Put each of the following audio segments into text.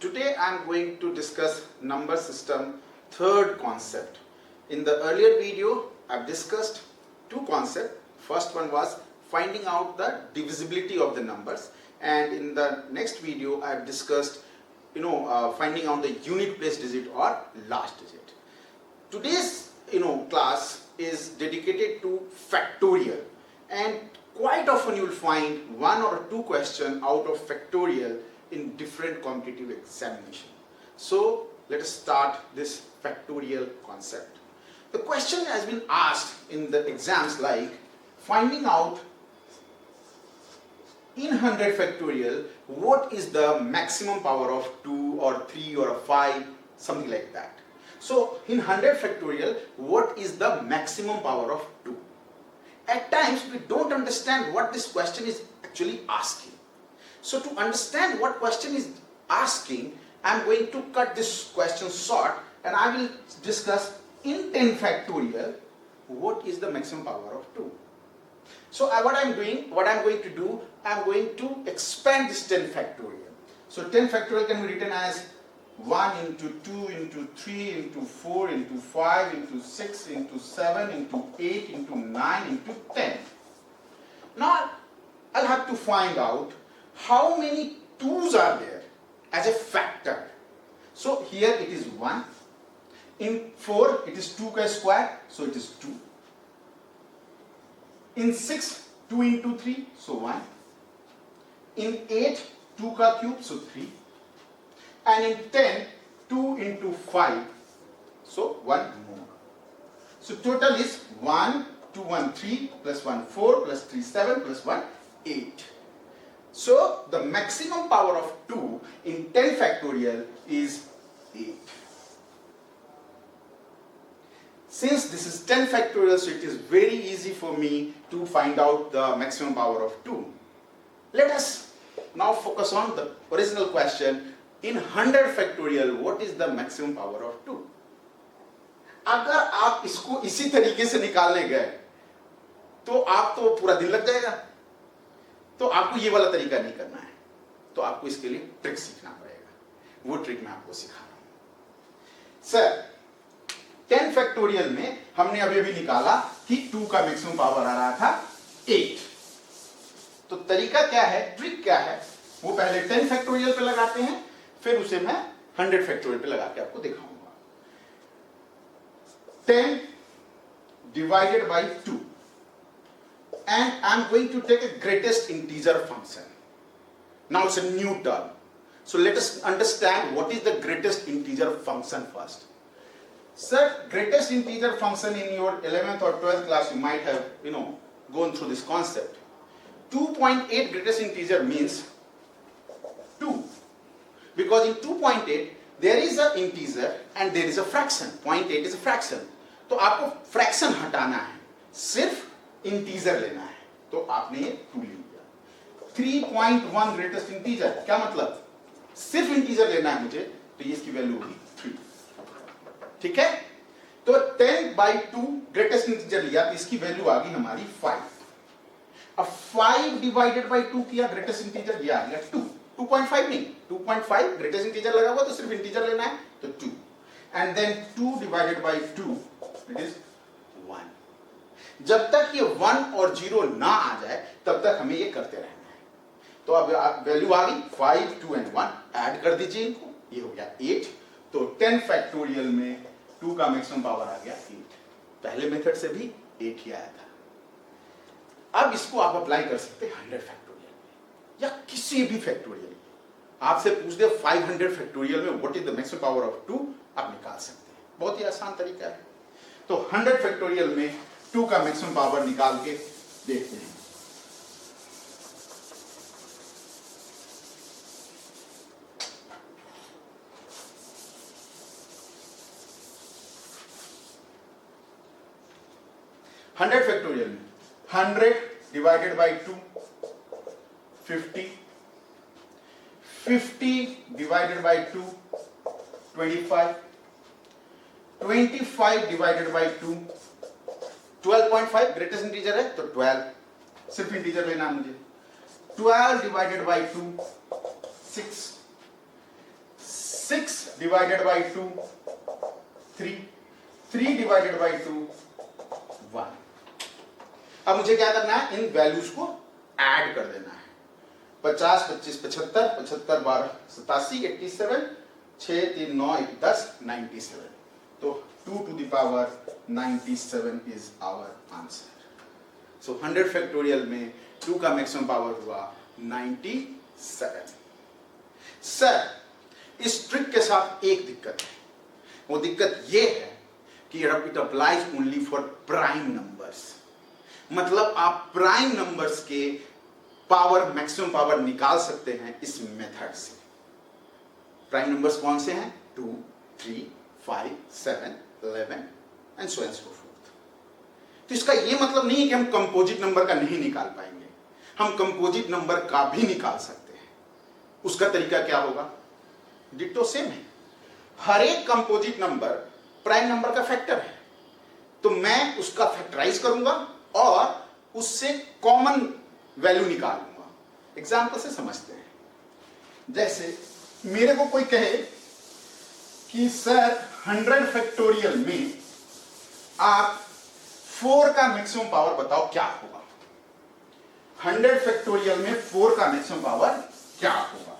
Today I am going to discuss number system third concept. In the earlier video I have discussed two concepts. First one was finding out the divisibility of the numbers, and in the next video I have discussed finding out the unit place digit or last digit. Today's class is dedicated to factorial, and quite often you will find one or two questions out of factorial in different competitive examination. So let us start this factorial concept. The question has been asked in the exams like finding out in 100 factorial what is the maximum power of 2 or 3 or 5, something like that. So in 100 factorial, what is the maximum power of 2? At times we don't understand what this question is actually asking. So to understand what question is asking, I am going to cut this question short and I will discuss in 10 factorial what is the maximum power of 2. So what I am going to do, I am going to expand this 10 factorial. So 10 factorial can be written as 1 into 2 into 3 into 4 into 5 into 6 into 7 into 8 into 9 into 10. Now I'll have to find out how many 2's are there as a factor. So here it is 1. In 4 it is 2 ka square, so it is 2. In 6 2 into 3, so 1. In 8 2 ka cube, so 3. And in 10 2 into 5, so 1 more. So total is 1 2 1 3 plus 1 4 plus 3 7 plus 1 8. So the maximum power of 2 in 10 factorial is 8. Since this is 10 factorial, so it is very easy for me to find out the maximum power of 2. Let us now focus on the original question. In 100 factorial, what is the maximum power of 2? अगर आप इसको इसी तरीके से निकालने गए तो आप तो पूरा दिन लग जाएगा. तो आपको ये वाला तरीका नहीं करना है. तो आपको इसके लिए ट्रिक सीखना पड़ेगा. वो ट्रिक मैं आपको सिखा रहा हूं. सर 10 फैक्टोरियल में हमने अभी निकाला कि 2 का मैक्सिमम पावर आ रहा था 8. तो तरीका क्या है, ट्रिक क्या है, वो पहले 10 फैक्टोरियल पे लगाते हैं, फिर उसे मैं 100 फैक्टोरियल पे लगा के आपको दिखाऊंगा. 10 divided by 2 and I am going to take a greatest integer function. Now it's a new term. So let us understand what is the greatest integer function first. Sir, greatest integer function in your 11th or 12th class you might have gone through this concept. 2.8 greatest integer means 2. Because in 2.8 there is an integer and there is a fraction. 0.8 is a fraction. तो आपको fraction हटाना है, सिर्फ integer लेना है. तो आपने ये 2 ले लिया. 3.1 ग्रेटेस्ट इंटीजर, क्या मतलब, सिर्फ इंटीजर लेना है मुझे, तो ये इसकी वैल्यू होगी 3. ठीक है. तो 10/2 ग्रेटेस्ट इंटीजर लिया तो इसकी वैल्यू आ गई हमारी 5. अब 5 डिवाइडेड बाई 2 किया, ग्रेटेस्ट इंटीजर ये आ गया 2. 2.5 नहीं, 2.5 ग्रेटेस्ट इंटीजर लगा हुआ तो सिर्फ इंटीजर लेना है, तो 2. And then 2 divided by 2 it is 1. जब तक ये 1 और 0 ना आ जाए तब तक हमें ये करते रहना है. तो अब वैल्यू आ गई 5 2 एंड 1, ऐड कर दीजिए इनको, ये हो गया 8. तो 10 फैक्टोरियल में 2 का मैक्सिमम पावर आ गया 8. पहले मेथड से भी 8 ही आया था. अब इसको आप अप्लाई कर सकते हैं 100 फैक्टोरियल या किसी भी फैक्टोरियल. आपसे पूछ दे 500 फैक्टोरियल में what is the maximum power of 2, आप निकाल सकते हैं. बहुत ही आसान तरीका है. तो 100 फैक्टोरियल में 2 का मैक्सिमम पावर निकाल के देखते हैं. हंड्रेड फैक्टोरियल में 100 divided by 2 50. 50 divided by 2 25. 25 divided by 2 12.5 greatest integer है तो 12, सिर्फ इंटीजर लेना मुझे. 12 divided by 2 6. 6 divided by 2 3, 3 divided by 2 1। अब मुझे क्या करना है, इन वैल्यूज को ऐड कर देना है। 50 25 75, 75 12 87, 87, 6 3 9 1 10 97। तो 2 to the power 97 is our answer. So 100 factorial में 2 का मैक्सिमम पावर हुआ 97। सर, इस ट्रिक के साथ एक दिक्कत है, वो दिक्कत ये है कि it applies only for prime numbers. मतलब आप प्राइम नंबर्स के पावर, मैक्सिमम पावर निकाल सकते हैं इस मेथड से। प्राइम नंबर्स कौन से हैं? 2 3 5 7 11 and so and so fourth. तो इसका ये मतलब नहीं है कि हम कंपोजिट नंबर का नहीं निकाल पाएंगे, हम कंपोजिट नंबर का भी निकाल सकते हैं। उसका तरीका क्या होगा? डिट्टो सेम है। हर एक कंपोजिट नंबर प्राइम नंबर का फैक्टर है, तो मैं उसका फैक्टराइज करूंगा और उससे कॉमन वैल्यू निकालूंगा। एग्जाम्पल से समझते हैं। जैसे मेरे को कोई कहे कि सर 100 फैक्टोरियल में आप 4 का मैक्सिमम पावर बताओ क्या होगा। 100 फैक्टोरियल में 4 का मैक्सिमम पावर क्या होगा?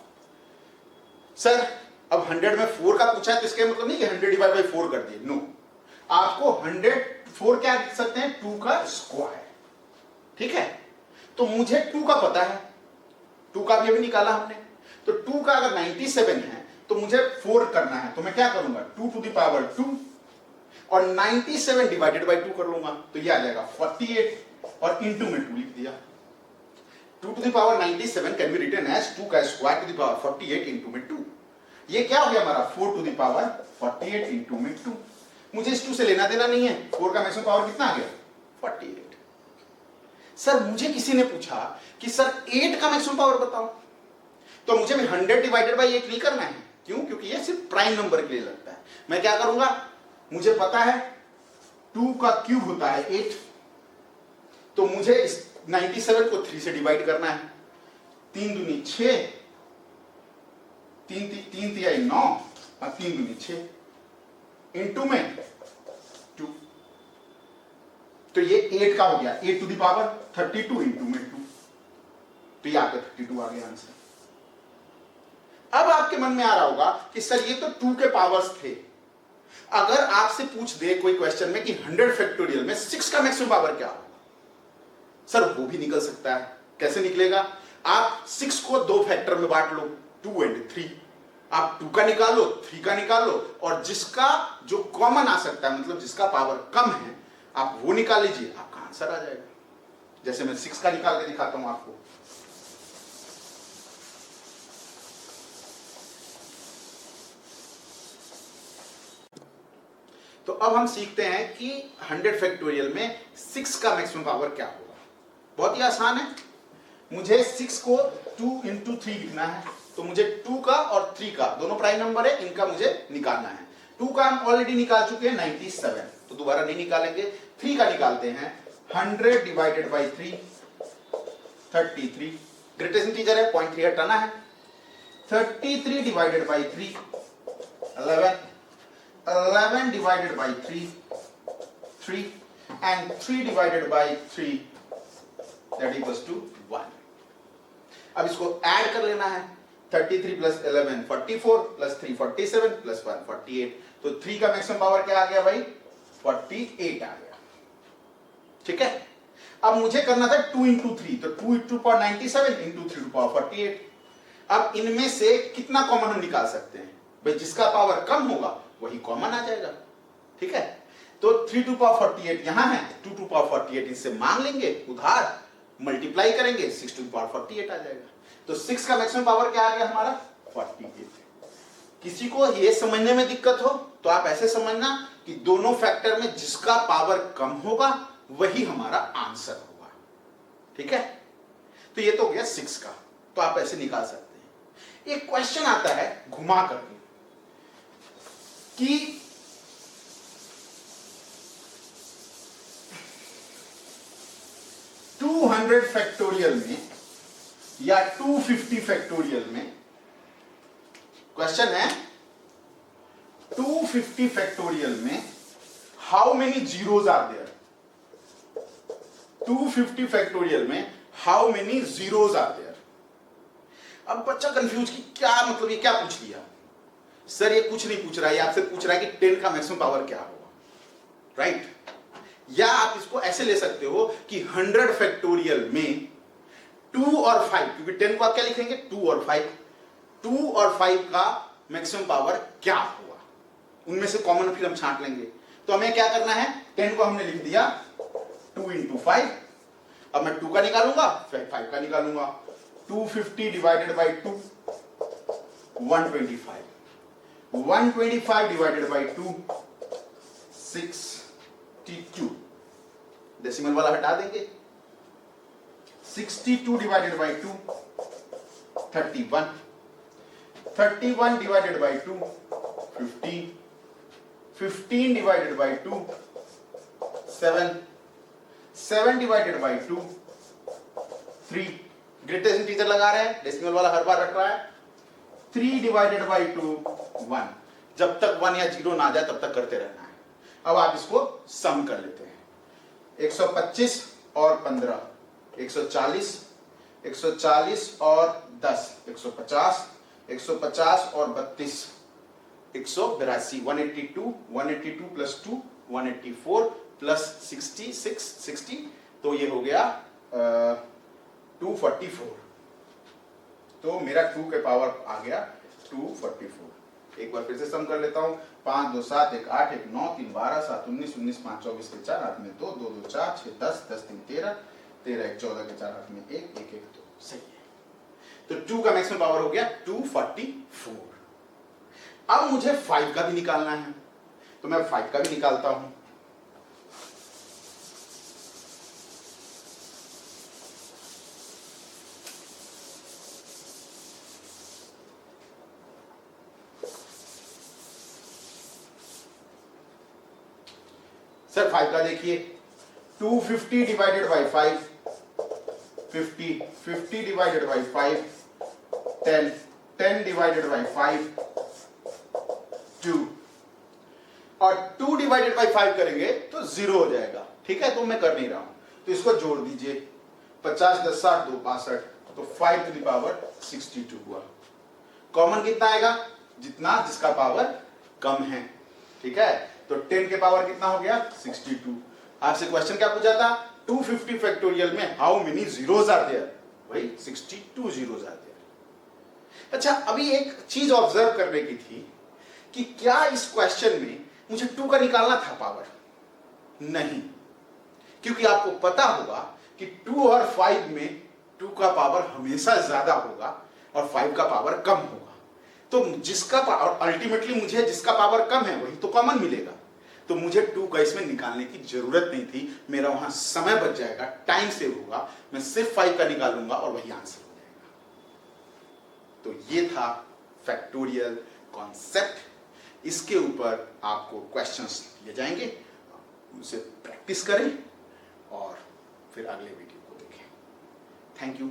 सर अब 100 में 4 का पूछा है तो इसका मतलब नहीं कि 100 डिवाइड बाई 4 कर दिए, नो। आपको 104 क्या लिख सकते हैं? 2 का स्क्वायर। ठीक है, तो मुझे 2 का पता है, 2 का भी अभी निकाला हमने। तो 2 का अगर 97 है तो मुझे 4 करना है, तो मैं क्या करूंगा? 2 to the power 2 और 97 डिवाइडेड बाई 2 कर लूंगा, तो ये आ जाएगा 48 और इंटू में 2 लिख दिया। 2 to the power 97 can be written as 2 का square to the power 48 into में 2। ये क्या हो गया हमारा? 4 to the power 48 इंटू में 2। मुझे इस 2 से लेना देना नहीं है। 4 का मैक्सिमम पावर कितना आ गया? 48। सर मुझे किसी ने पूछा कि सर 8 का मैक्सिमम पावर बताओ, तो मुझे 100 डिवाइडेड बाई 8 नहीं करना है। क्यों? क्योंकि ये सिर्फ प्राइम नंबर के लिए लगता है। मैं क्या करूंगा? मुझे पता है 2 का क्यूब होता है 8, तो मुझे इस 97 को 3 से डिवाइड करना है। 3 दूनी 6, 3 तिहाई 9 और 3 दूनी 6 इंटू में 2। तो ये 8 का हो गया 8 टू द पावर 32 इंटू में 2, तो ये आपका 32 आ गया आंसर। अब आपके मन में आ रहा होगा कि सर ये तो 2 के पावर्स थे। अगर आपसे पूछ दे कोई क्वेश्चन में कि 100 फैक्टोरियल में 6 का मैक्सिमम पावर क्या होगा, सर वो भी निकल सकता है। कैसे निकलेगा? आप 6 को 2 फैक्टर में बांट लो, 2 एंड 3। आप 2 का निकाल लो, 3 का निकाल लो, और जिसका जो कॉमन आ सकता है, मतलब जिसका पावर कम है, आप वो निकाल लीजिए, आपका आंसर आ जाएगा। जैसे मैं 6 का निकाल के दिखाता हूं आपको। तो अब हम सीखते हैं कि 100 फैक्टोरियल में 6 का मैक्सिमम पावर क्या होगा। बहुत ही आसान है। मुझे 6 को 2 इंटू 3 लिखना है, तो मुझे 2 का और 3 का, दोनों प्राइम नंबर है, इनका मुझे निकालना है। 2 का हम ऑलरेडी निकाल चुके हैं 97, तो दोबारा नहीं निकालेंगे। 3 का निकालते हैं। 100 डिवाइडेड बाई 3 33, ग्रेटेस्ट इंटीजर है, 0.3 हटाना है। 33 divided by 3 11, 11 divided by 3 and 3 divided by 3 that equals to 1। अब इसको ऐड कर लेना है। 33 plus 11 44 plus 3 47 plus 1 48। तो 3 का मैक्सिमम पावर क्या आ गया भाई? 48 आ गया। ठीक है, अब मुझे करना था 2 इंटू 3, तो 2 into power 97 into 3 to power 48। अब इनमें से कितना कॉमन हम निकाल सकते हैं भाई? जिसका पावर कम होगा वही कॉमन आ जाएगा। ठीक है, तो 3 टू पावर 48 यहां है, 2 टू पावर 48 इससे मांग लेंगे उधार, मल्टीप्लाई करेंगे, 6 टू पावर 48 आ जाएगा। तो 6 का मैक्सिमम पावर क्या आ गया हमारा? 48। किसी को ये समझने में दिक्कत हो तो आप ऐसे समझना कि दोनों फैक्टर में जिसका पावर कम होगा वही हमारा आंसर होगा। ठीक है, तो ये तो हो गया 6 का, तो आप ऐसे निकाल सकते हैं। एक क्वेश्चन आता है घुमा करके कि 200 फैक्टोरियल में या 250 फैक्टोरियल में क्वेश्चन है 250 फैक्टोरियल में how many zeros are there? 250 factorial में how many zeros are there? अब बच्चा कंफ्यूज कि क्या मतलब ये क्या पूछ लिया सर? ये कुछ नहीं पूछ रहा है, आपसे पूछ रहा है कि 10 का मैक्सिमम पावर क्या होगा, राइट? या आप इसको ऐसे ले सकते हो कि 100 फैक्टोरियल में 2 और 5, क्योंकि 10 को आप क्या लिखेंगे? 2 और 5, 2 और 5 का मैक्सिमम पावर क्या होगा, उनमें से कॉमन फिर हम छांट लेंगे। तो हमें क्या करना है? 10 को हमने लिख दिया 2 into 5, अब मैं 2 का निकालूंगा, फिर 5 का निकालूंगा। 250 divided by 2 125, 125 divided by 2 62, decimal वाला हटा देंगे। 62 divided by 2 31, 31 divided by 2 15, 15 divided by 2 7, 7 divided by 2 3, greatest integer लगा रहे हैं, डेसिमल वाला हर बार रख रहा है। 3 डिवाइडेड बाई 2 1, जब तक 1 या 0 ना आ जाए तब तक करते रहना है। अब आप इसको सम कर लेते हैं। 125 और 15 140, 140 और 10 150, 150 और 32 182, 182, 182 प्लस 2 184 प्लस 60, तो ये हो गया 244। तो मेरा 2 के पावर आ गया 244। एक बार फिर से सम कर लेता हूं। 5 2 7 1 8 1 9 3 12 7 19 19 5 24 के 4 हाथ में 2 2 2 4 6 10 10 3 13 13 1 14 के 4 हाथ में 1 1 1 2, सही है। तो 2 का मैक्सिमम पावर हो गया 244। अब मुझे 5 का भी निकालना है, तो मैं 5 का भी निकालता हूं। सर 5 का देखिए, 250 divided by 5 50, 50 divided by 5 10, 10 divided by 5 2, और 2 डिवाइडेड बाई 5 करेंगे तो 0 हो जाएगा, ठीक है? तो मैं कर नहीं रहा हूं, तो इसको जोड़ दीजिए। 50 10 60 2 62, तो 5 टू द पावर 62 हुआ। कॉमन कितना आएगा? जितना जिसका पावर कम है, ठीक है? तो 10 के पावर कितना हो गया? 62। आपसे क्वेश्चन क्या पूछा था? 250 फैक्टोरियल में how many zeros are there? भाई 62 जीरोज आर देयर। अच्छा, अभी एक चीज ऑब्जर्व करने की थी कि क्या इस क्वेश्चन में मुझे 2 का निकालना था पावर? नहीं, क्योंकि आपको पता होगा कि 2 और 5 में 2 का पावर हमेशा ज्यादा होगा और 5 का पावर कम होगा। तो जिसका पावर अल्टीमेटली मुझे जिसका पावर कम है वही तो कॉमन मिलेगा। तो मुझे 2 का इसमें निकालने की जरूरत नहीं थी, मेरा वहां समय बच जाएगा, टाइम सेव होगा, मैं सिर्फ 5 का निकालूंगा और वही आंसर हो जाएगा। तो ये था फैक्टोरियल कॉन्सेप्ट। इसके ऊपर आपको क्वेश्चंस दिए जाएंगे, उसे प्रैक्टिस करें और फिर अगले वीडियो को देखें। Thank you.